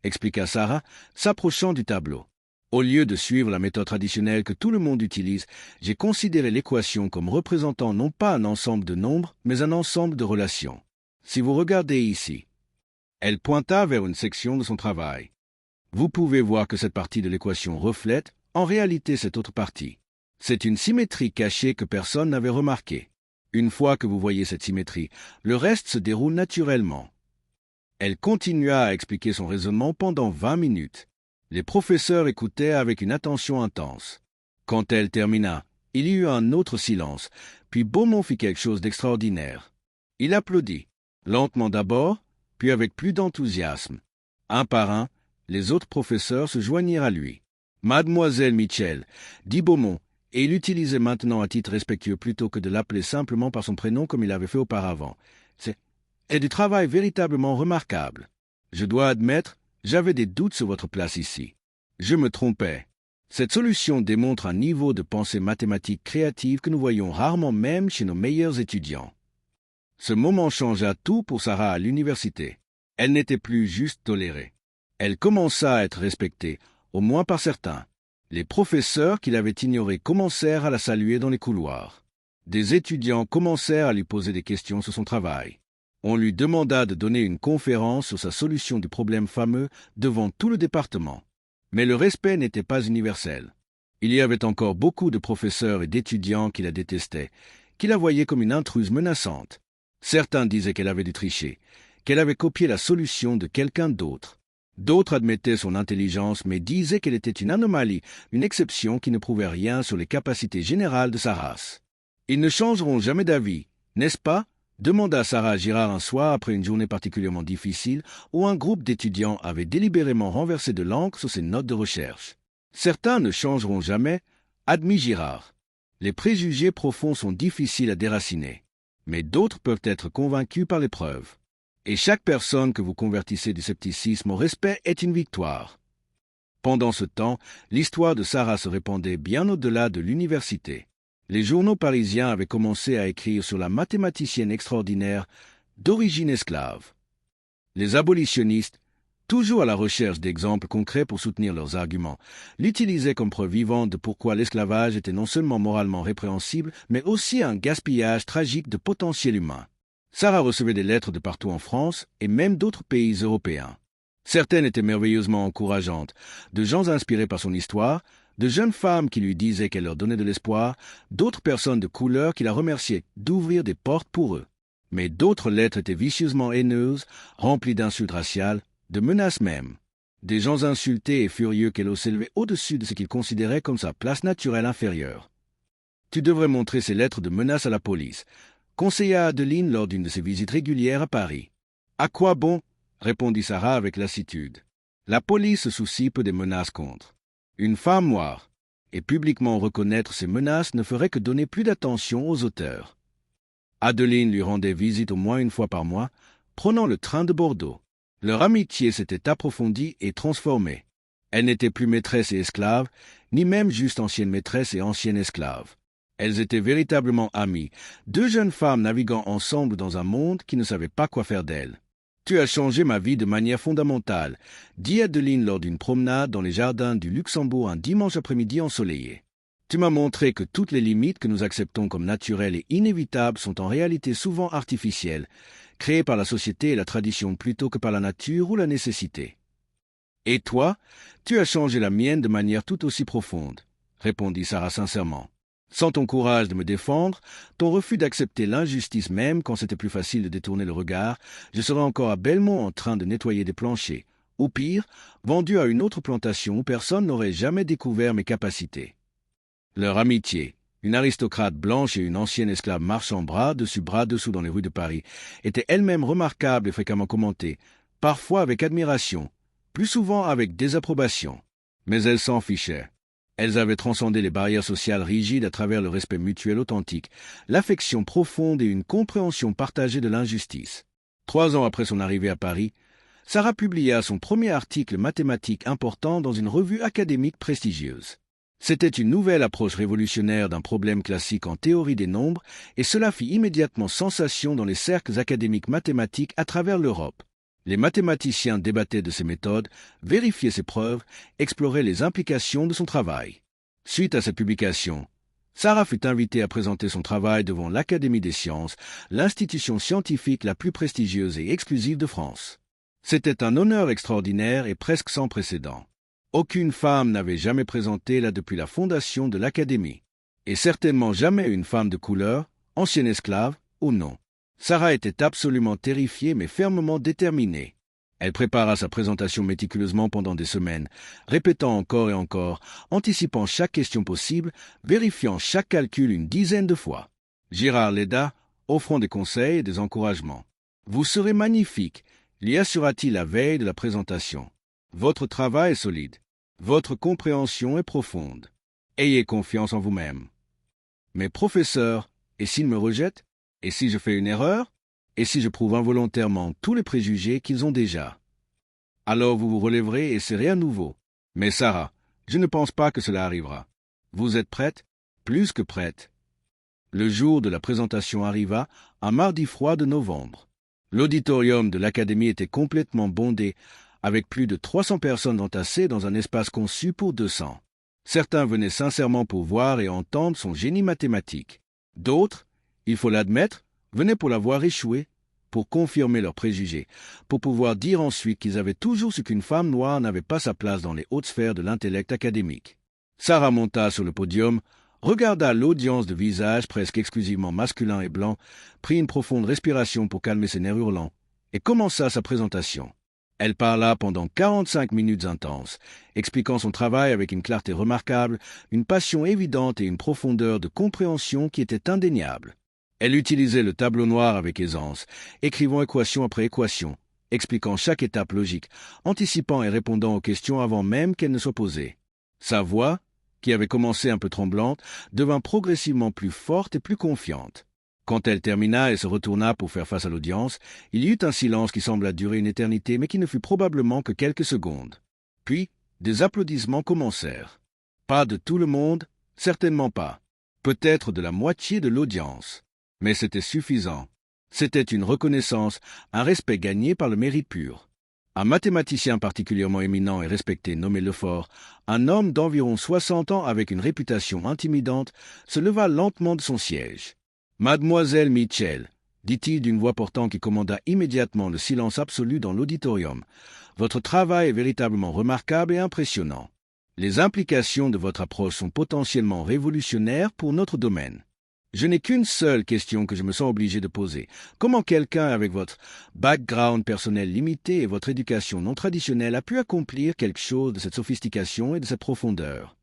expliqua Sarah, s'approchant du tableau. Au lieu de suivre la méthode traditionnelle que tout le monde utilise, j'ai considéré l'équation comme représentant non pas un ensemble de nombres, mais un ensemble de relations. Si vous regardez ici, elle pointa vers une section de son travail. Vous pouvez voir que cette partie de l'équation reflète, en réalité, cette autre partie. C'est une symétrie cachée que personne n'avait remarquée. Une fois que vous voyez cette symétrie, le reste se déroule naturellement. Elle continua à expliquer son raisonnement pendant 20 minutes. Les professeurs écoutaient avec une attention intense. Quand elle termina, il y eut un autre silence, puis Beaumont fit quelque chose d'extraordinaire. Il applaudit, lentement d'abord, puis avec plus d'enthousiasme. Un par un, les autres professeurs se joignirent à lui. « Mademoiselle Mitchell », dit Beaumont, et il l'utilisait maintenant à titre respectueux plutôt que de l'appeler simplement par son prénom comme il l'avait fait auparavant. C'est du travail véritablement remarquable. Je dois admettre, j'avais des doutes sur votre place ici. Je me trompais. Cette solution démontre un niveau de pensée mathématique créative que nous voyons rarement même chez nos meilleurs étudiants. Ce moment changea tout pour Sarah à l'université. Elle n'était plus juste tolérée. Elle commença à être respectée, au moins par certains. Les professeurs qui l'avaient ignorée commencèrent à la saluer dans les couloirs. Des étudiants commencèrent à lui poser des questions sur son travail. On lui demanda de donner une conférence sur sa solution du problème fameux devant tout le département. Mais le respect n'était pas universel. Il y avait encore beaucoup de professeurs et d'étudiants qui la détestaient, qui la voyaient comme une intruse menaçante. Certains disaient qu'elle avait dû tricher, qu'elle avait copié la solution de quelqu'un d'autre. D'autres admettaient son intelligence, mais disaient qu'elle était une anomalie, une exception qui ne prouvait rien sur les capacités générales de sa race. « Ils ne changeront jamais d'avis, n'est-ce pas ?» demanda Sarah Girard un soir après une journée particulièrement difficile où un groupe d'étudiants avait délibérément renversé de l'encre sur ses notes de recherche. « Certains ne changeront jamais, admit Girard. Les préjugés profonds sont difficiles à déraciner, mais d'autres peuvent être convaincus par les preuves. Et chaque personne que vous convertissez du scepticisme au respect est une victoire. » Pendant ce temps, l'histoire de Sarah se répandait bien au-delà de l'université. Les journaux parisiens avaient commencé à écrire sur la mathématicienne extraordinaire d'origine esclave. Les abolitionnistes, toujours à la recherche d'exemples concrets pour soutenir leurs arguments, l'utilisaient comme preuve vivante de pourquoi l'esclavage était non seulement moralement répréhensible, mais aussi un gaspillage tragique de potentiel humain. Sarah recevait des lettres de partout en France et même d'autres pays européens. Certaines étaient merveilleusement encourageantes, de gens inspirés par son histoire, de jeunes femmes qui lui disaient qu'elle leur donnait de l'espoir, d'autres personnes de couleur qui la remerciaient d'ouvrir des portes pour eux. Mais d'autres lettres étaient vicieusement haineuses, remplies d'insultes raciales, de menaces même. Des gens insultés et furieux qu'elle osait élever au-dessus de ce qu'ils considéraient comme sa place naturelle inférieure. « Tu devrais montrer ces lettres de menaces à la police », conseilla Adeline lors d'une de ses visites régulières à Paris. « À quoi bon ?» répondit Sarah avec lassitude. « La police se soucie peu des menaces contre. Une femme noire, et publiquement reconnaître ces menaces ne ferait que donner plus d'attention aux auteurs. » Adeline lui rendait visite au moins une fois par mois, prenant le train de Bordeaux. Leur amitié s'était approfondie et transformée. Elle n'était plus maîtresse et esclave, ni même juste ancienne maîtresse et ancienne esclave. Elles étaient véritablement amies, deux jeunes femmes naviguant ensemble dans un monde qui ne savait pas quoi faire d'elles. « Tu as changé ma vie de manière fondamentale », dit Adeline lors d'une promenade dans les jardins du Luxembourg un dimanche après-midi ensoleillé. « Tu m'as montré que toutes les limites que nous acceptons comme naturelles et inévitables sont en réalité souvent artificielles, créées par la société et la tradition plutôt que par la nature ou la nécessité. »« Et toi, tu as changé la mienne de manière tout aussi profonde, » répondit Sarah sincèrement. « Sans ton courage de me défendre, ton refus d'accepter l'injustice même quand c'était plus facile de détourner le regard, je serais encore à Belmont en train de nettoyer des planchers, ou pire, vendu à une autre plantation où personne n'aurait jamais découvert mes capacités. » Leur amitié, une aristocrate blanche et une ancienne esclave marchant bras dessous dans les rues de Paris, était elle-même remarquable et fréquemment commentée, parfois avec admiration, plus souvent avec désapprobation. Mais elles s'en fichaient. Elles avaient transcendé les barrières sociales rigides à travers le respect mutuel authentique, l'affection profonde et une compréhension partagée de l'injustice. 3 ans après son arrivée à Paris, Sarah publia son premier article mathématique important dans une revue académique prestigieuse. C'était une nouvelle approche révolutionnaire d'un problème classique en théorie des nombres, et cela fit immédiatement sensation dans les cercles académiques mathématiques à travers l'Europe. Les mathématiciens débattaient de ses méthodes, vérifiaient ses preuves, exploraient les implications de son travail. Suite à cette publication, Sarah fut invitée à présenter son travail devant l'Académie des sciences, l'institution scientifique la plus prestigieuse et exclusive de France. C'était un honneur extraordinaire et presque sans précédent. Aucune femme n'avait jamais présenté là depuis la fondation de l'Académie. Et certainement jamais une femme de couleur, ancienne esclave ou non. Sarah était absolument terrifiée mais fermement déterminée. Elle prépara sa présentation méticuleusement pendant des semaines, répétant encore et encore, anticipant chaque question possible, vérifiant chaque calcul une dizaine de fois. Girard l'aida, offrant des conseils et des encouragements. « Vous serez magnifique », lui assura-t-il la veille de la présentation. « Votre travail est solide. Votre compréhension est profonde. Ayez confiance en vous-même. » Mais professeur, et s'ils me rejettent? Et si je fais une erreur? Et si je prouve involontairement tous les préjugés qu'ils ont déjà? Alors vous vous relèverez et serez à nouveau. Mais Sarah, je ne pense pas que cela arrivera. Vous êtes prête? Plus que prête. Le jour de la présentation arriva, un mardi froid de novembre. L'auditorium de l'Académie était complètement bondé, avec plus de 300 personnes entassées dans un espace conçu pour 200. Certains venaient sincèrement pour voir et entendre son génie mathématique. D'autres, il faut l'admettre, venaient pour la voir échouer, pour confirmer leurs préjugés, pour pouvoir dire ensuite qu'ils avaient toujours su qu'une femme noire n'avait pas sa place dans les hautes sphères de l'intellect académique. Sarah monta sur le podium, regarda l'audience de visages presque exclusivement masculins et blancs, prit une profonde respiration pour calmer ses nerfs hurlants, et commença sa présentation. Elle parla pendant 45 minutes intenses, expliquant son travail avec une clarté remarquable, une passion évidente et une profondeur de compréhension qui était indéniable. Elle utilisait le tableau noir avec aisance, écrivant équation après équation, expliquant chaque étape logique, anticipant et répondant aux questions avant même qu'elles ne soient posées. Sa voix, qui avait commencé un peu tremblante, devint progressivement plus forte et plus confiante. Quand elle termina et se retourna pour faire face à l'audience, il y eut un silence qui sembla durer une éternité, mais qui ne fut probablement que quelques secondes. Puis, des applaudissements commencèrent. Pas de tout le monde, certainement pas. Peut-être de la moitié de l'audience. Mais c'était suffisant. C'était une reconnaissance, un respect gagné par le mérite pur. Un mathématicien particulièrement éminent et respecté nommé Lefort, un homme d'environ 60 ans avec une réputation intimidante, se leva lentement de son siège. « Mademoiselle Mitchell, » dit-il d'une voix portante qui commanda immédiatement le silence absolu dans l'auditorium, « votre travail est véritablement remarquable et impressionnant. Les implications de votre approche sont potentiellement révolutionnaires pour notre domaine. Je n'ai qu'une seule question que je me sens obligé de poser. Comment quelqu'un avec votre background personnel limité et votre éducation non traditionnelle a pu accomplir quelque chose de cette sophistication et de cette profondeur? »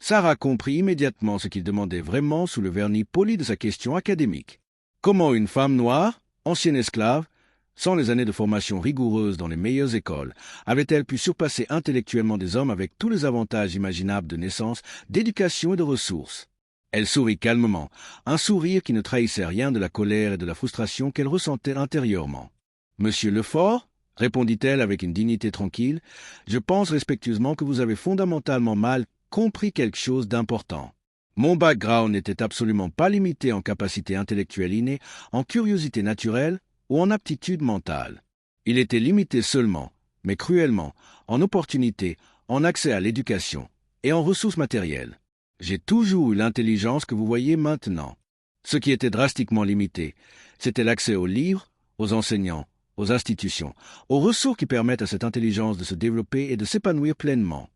Sarah comprit immédiatement ce qu'il demandait vraiment sous le vernis poli de sa question académique. Comment une femme noire, ancienne esclave, sans les années de formation rigoureuse dans les meilleures écoles, avait-elle pu surpasser intellectuellement des hommes avec tous les avantages imaginables de naissance, d'éducation et de ressources? Elle sourit calmement, un sourire qui ne trahissait rien de la colère et de la frustration qu'elle ressentait intérieurement. « Monsieur Lefort, » répondit-elle avec une dignité tranquille, « je pense respectueusement que vous avez fondamentalement mal compris quelque chose d'important. Mon background n'était absolument pas limité en capacité intellectuelle innée, en curiosité naturelle ou en aptitude mentale. Il était limité seulement, mais cruellement, en opportunités, en accès à l'éducation et en ressources matérielles. J'ai toujours eu l'intelligence que vous voyez maintenant. Ce qui était drastiquement limité, c'était l'accès aux livres, aux enseignants, aux institutions, aux ressources qui permettent à cette intelligence de se développer et de s'épanouir pleinement.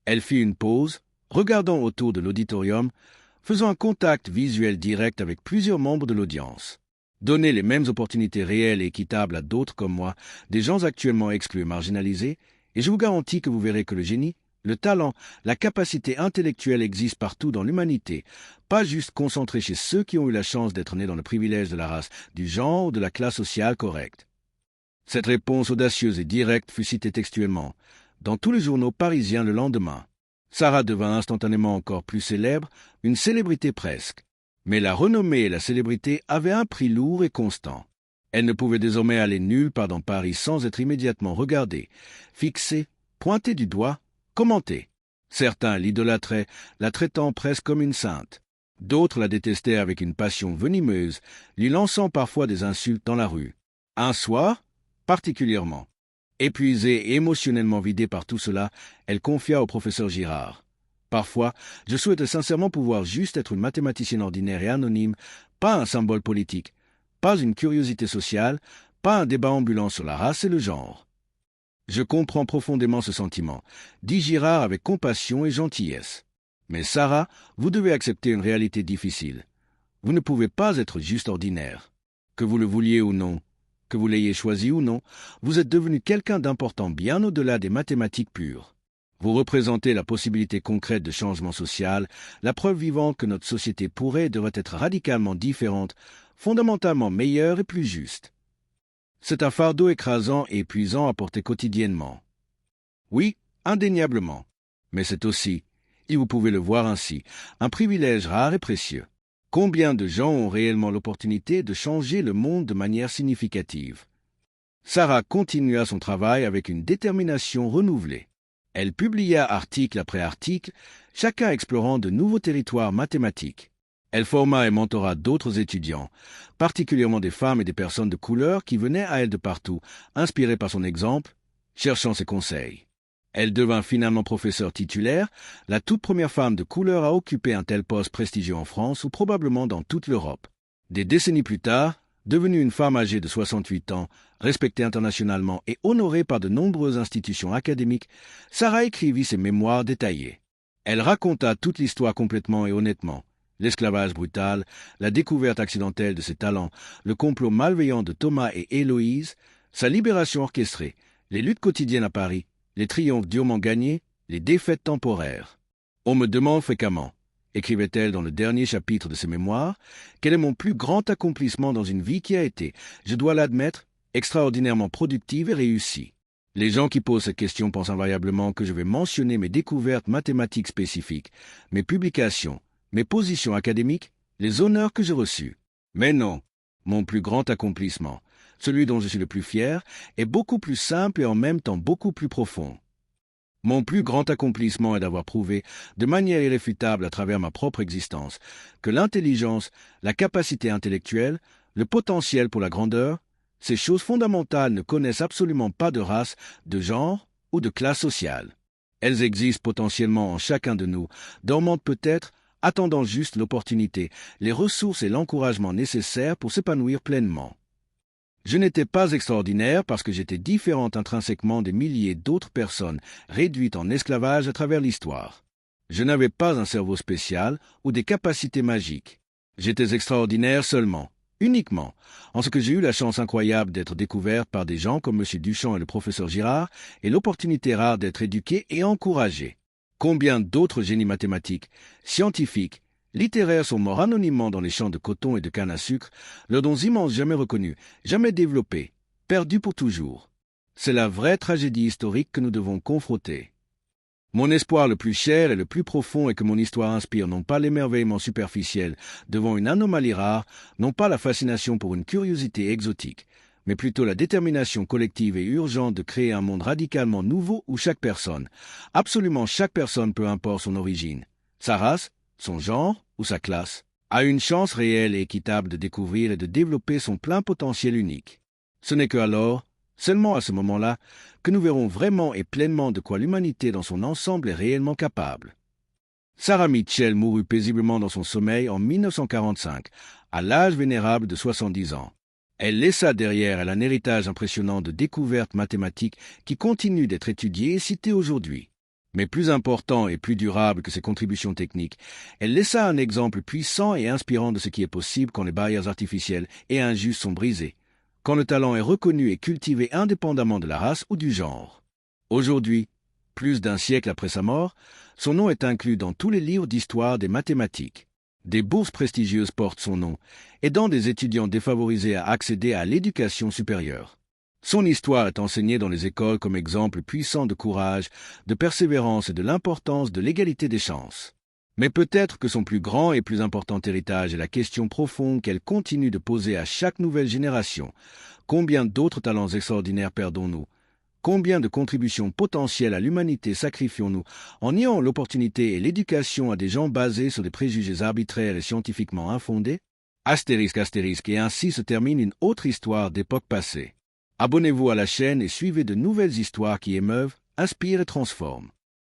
Elle fit une pause, regardant autour de l'auditorium, faisant un contact visuel direct avec plusieurs membres de l'audience. Donner les mêmes opportunités réelles et équitables à d'autres comme moi, des gens actuellement exclus et marginalisés, et je vous garantis que vous verrez que le génie, le talent, la capacité intellectuelle existent partout dans l'humanité, pas juste concentrés chez ceux qui ont eu la chance d'être nés dans le privilège de la race, du genre ou de la classe sociale correcte. Cette réponse audacieuse et directe fut citée textuellement dans tous les journaux parisiens le lendemain. Sarah devint instantanément encore plus célèbre, une célébrité presque. Mais la renommée et la célébrité avaient un prix lourd et constant. Elle ne pouvait désormais aller nulle part dans Paris sans être immédiatement regardée, fixée, pointée du doigt, commentée. Certains l'idolâtraient, la traitant presque comme une sainte. D'autres la détestaient avec une passion venimeuse, lui lançant parfois des insultes dans la rue. Un soir, particulièrement. Épuisée et émotionnellement vidée par tout cela, elle confia au professeur Girard. Parfois, je souhaite sincèrement pouvoir juste être une mathématicienne ordinaire et anonyme, pas un symbole politique, pas une curiosité sociale, pas un débat ambulant sur la race et le genre. Je comprends profondément ce sentiment, dit Girard avec compassion et gentillesse. Mais Sarah, vous devez accepter une réalité difficile. Vous ne pouvez pas être juste ordinaire. Que vous le vouliez ou non, que vous l'ayez choisi ou non, vous êtes devenu quelqu'un d'important bien au-delà des mathématiques pures. Vous représentez la possibilité concrète de changement social, la preuve vivante que notre société pourrait et devrait être radicalement différente, fondamentalement meilleure et plus juste. C'est un fardeau écrasant et épuisant à porter quotidiennement. Oui, indéniablement. Mais c'est aussi, et vous pouvez le voir ainsi, un privilège rare et précieux. Combien de gens ont réellement l'opportunité de changer le monde de manière significative? Sarah continua son travail avec une détermination renouvelée. Elle publia article après article, chacun explorant de nouveaux territoires mathématiques. Elle forma et mentora d'autres étudiants, particulièrement des femmes et des personnes de couleur qui venaient à elle de partout, inspirées par son exemple, cherchant ses conseils. Elle devint finalement professeure titulaire, la toute première femme de couleur à occuper un tel poste prestigieux en France ou probablement dans toute l'Europe. Des décennies plus tard, devenue une femme âgée de 68 ans, respectée internationalement et honorée par de nombreuses institutions académiques, Sarah écrivit ses mémoires détaillés. Elle raconta toute l'histoire complètement et honnêtement. L'esclavage brutal, la découverte accidentelle de ses talents, le complot malveillant de Thomas et Héloïse, sa libération orchestrée, les luttes quotidiennes à Paris, les triomphes durement gagnés, les défaites temporaires. On me demande fréquemment, écrivait-elle dans le dernier chapitre de ses mémoires, quel est mon plus grand accomplissement dans une vie qui a été, je dois l'admettre, extraordinairement productive et réussie. Les gens qui posent cette question pensent invariablement que je vais mentionner mes découvertes mathématiques spécifiques, mes publications, mes positions académiques, les honneurs que j'ai reçus. Mais non, mon plus grand accomplissement, celui dont je suis le plus fier, est beaucoup plus simple et en même temps beaucoup plus profond. Mon plus grand accomplissement est d'avoir prouvé, de manière irréfutable à travers ma propre existence, que l'intelligence, la capacité intellectuelle, le potentiel pour la grandeur, ces choses fondamentales ne connaissent absolument pas de race, de genre ou de classe sociale. Elles existent potentiellement en chacun de nous, dormantes peut-être, attendant juste l'opportunité, les ressources et l'encouragement nécessaires pour s'épanouir pleinement. Je n'étais pas extraordinaire parce que j'étais différente intrinsèquement des milliers d'autres personnes réduites en esclavage à travers l'histoire. Je n'avais pas un cerveau spécial ou des capacités magiques. J'étais extraordinaire seulement, uniquement, en ce que j'ai eu la chance incroyable d'être découverte par des gens comme M. Duchamp et le professeur Girard et l'opportunité rare d'être éduqué et encouragé. Combien d'autres génies mathématiques, scientifiques, littéraires sont morts anonymement dans les champs de coton et de canne à sucre, leurs dons immenses jamais reconnus, jamais développés, perdus pour toujours. C'est la vraie tragédie historique que nous devons confronter. Mon espoir le plus cher et le plus profond est que mon histoire inspire non pas l'émerveillement superficiel devant une anomalie rare, non pas la fascination pour une curiosité exotique, mais plutôt la détermination collective et urgente de créer un monde radicalement nouveau où chaque personne, absolument chaque personne peu importe son origine, sa race, son genre ou sa classe, a une chance réelle et équitable de découvrir et de développer son plein potentiel unique. Ce n'est que alors, seulement à ce moment-là, que nous verrons vraiment et pleinement de quoi l'humanité dans son ensemble est réellement capable. Sarah Mitchell mourut paisiblement dans son sommeil en 1945, à l'âge vénérable de 70 ans. Elle laissa derrière elle un héritage impressionnant de découvertes mathématiques qui continuent d'être étudiées et citées aujourd'hui. Mais plus important et plus durable que ses contributions techniques, elle laissa un exemple puissant et inspirant de ce qui est possible quand les barrières artificielles et injustes sont brisées, quand le talent est reconnu et cultivé indépendamment de la race ou du genre. Aujourd'hui, plus d'un siècle après sa mort, son nom est inclus dans tous les livres d'histoire des mathématiques. Des bourses prestigieuses portent son nom, aidant des étudiants défavorisés à accéder à l'éducation supérieure. Son histoire est enseignée dans les écoles comme exemple puissant de courage, de persévérance et de l'importance de l'égalité des chances. Mais peut-être que son plus grand et plus important héritage est la question profonde qu'elle continue de poser à chaque nouvelle génération. Combien d'autres talents extraordinaires perdons-nous? Combien de contributions potentielles à l'humanité sacrifions-nous en niant l'opportunité et l'éducation à des gens basés sur des préjugés arbitraires et scientifiquement infondés? Astérisque, astérisque, et ainsi se termine une autre histoire d'époque passée. Abonnez-vous à la chaîne et suivez de nouvelles histoires qui émeuvent, inspirent et transforment.